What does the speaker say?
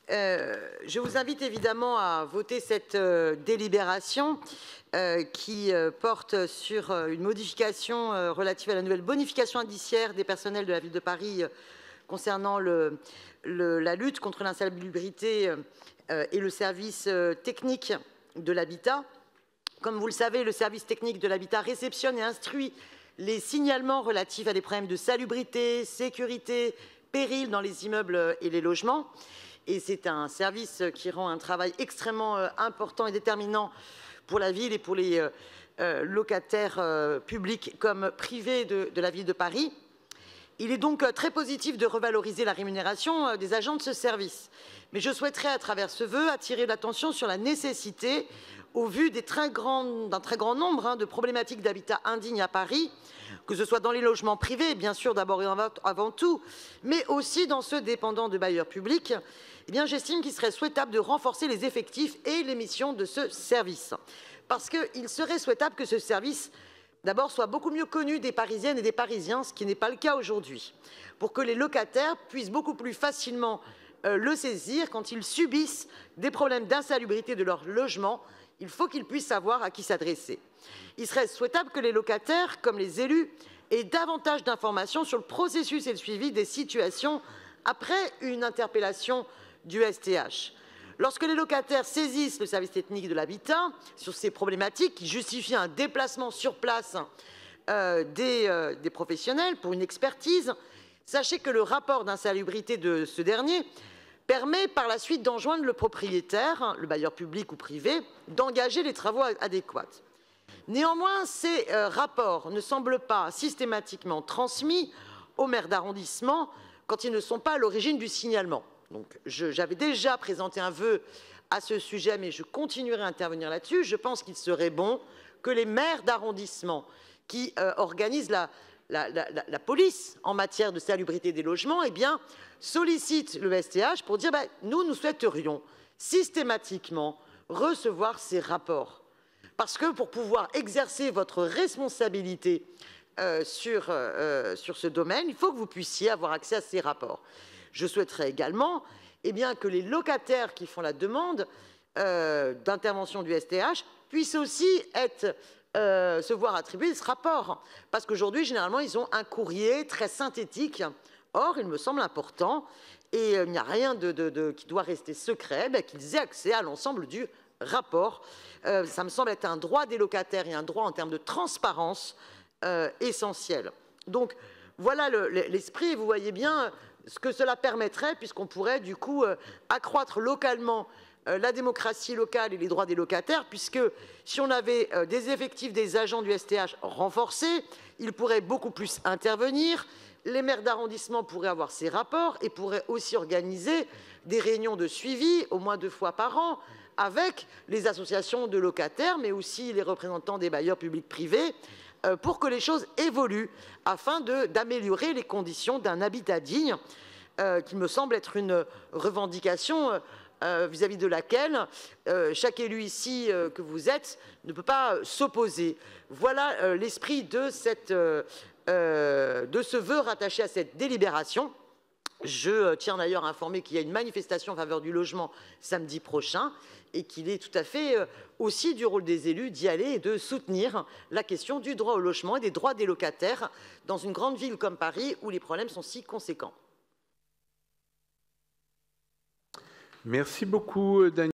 Je vous invite évidemment à voter cette délibération qui porte sur une modification relative à la nouvelle bonification indiciaire des personnels de la Ville de Paris concernant la lutte contre l'insalubrité et le service technique de l'habitat. Comme vous le savez, le service technique de l'habitat réceptionne et instruit les signalements relatifs à des problèmes de salubrité, sécurité, péril dans les immeubles et les logements. Et c'est un service qui rend un travail extrêmement important et déterminant pour la ville et pour les locataires publics comme privés de la ville de Paris. Il est donc très positif de revaloriser la rémunération des agents de ce service. Mais je souhaiterais, à travers ce vœu, attirer l'attention sur la nécessité, au vu d'un très grand nombre de problématiques d'habitat indigne à Paris, que ce soit dans les logements privés, bien sûr, d'abord et avant tout, mais aussi dans ceux dépendant de bailleurs publics, eh bien, j'estime qu'il serait souhaitable de renforcer les effectifs et les missions de ce service. Parce qu'il serait souhaitable que ce service, d'abord, soit beaucoup mieux connu des Parisiennes et des Parisiens, ce qui n'est pas le cas aujourd'hui, pour que les locataires puissent beaucoup plus facilement le saisir quand ils subissent des problèmes d'insalubrité de leur logement. Il faut qu'ils puissent savoir à qui s'adresser. Il serait souhaitable que les locataires, comme les élus, aient davantage d'informations sur le processus et le suivi des situations après une interpellation du STH. Lorsque les locataires saisissent le service technique de l'habitat sur ces problématiques qui justifient un déplacement sur place des professionnels pour une expertise, sachez que le rapport d'insalubrité de ce dernier permet par la suite d'enjoindre le propriétaire, le bailleur public ou privé, d'engager les travaux adéquats. Néanmoins, ces rapports ne semblent pas systématiquement transmis aux maires d'arrondissement quand ils ne sont pas à l'origine du signalement. Donc, j'avais déjà présenté un vœu à ce sujet, mais je continuerai à intervenir là-dessus. Je pense qu'il serait bon que les maires d'arrondissement qui organisent la police en matière de salubrité des logements, eh bien, sollicitent le STH pour dire nous souhaiterions systématiquement recevoir ces rapports. Parce que pour pouvoir exercer votre responsabilité sur ce domaine, il faut que vous puissiez avoir accès à ces rapports. Je souhaiterais également que les locataires qui font la demande d'intervention du STH puissent aussi se voir attribuer ce rapport. Parce qu'aujourd'hui, généralement, ils ont un courrier très synthétique. Or, il me semble important, et il n'y a rien qui doit rester secret, qu'ils aient accès à l'ensemble du rapport. Ça me semble être un droit des locataires et un droit en termes de transparence essentiel. Donc, voilà l'esprit, et vous voyez bien ce que cela permettrait, puisqu'on pourrait du coup accroître localement la démocratie locale et les droits des locataires, puisque si on avait des effectifs des agents du STH renforcés, ils pourraient beaucoup plus intervenir, les maires d'arrondissement pourraient avoir ces rapports et pourraient aussi organiser des réunions de suivi au moins 2 fois par an avec les associations de locataires, mais aussi les représentants des bailleurs publics privés, pour que les choses évoluent afin d'améliorer les conditions d'un habitat digne, qui me semble être une revendication vis-à-vis de laquelle chaque élu ici que vous êtes ne peut pas s'opposer. Voilà l'esprit de ce vœu rattaché à cette délibération. Je tiens d'ailleurs à informer qu'il y a une manifestation en faveur du logement samedi prochain et qu'il est tout à fait aussi du rôle des élus d'y aller et de soutenir la question du droit au logement et des droits des locataires dans une grande ville comme Paris où les problèmes sont si conséquents. Merci beaucoup, Daniel.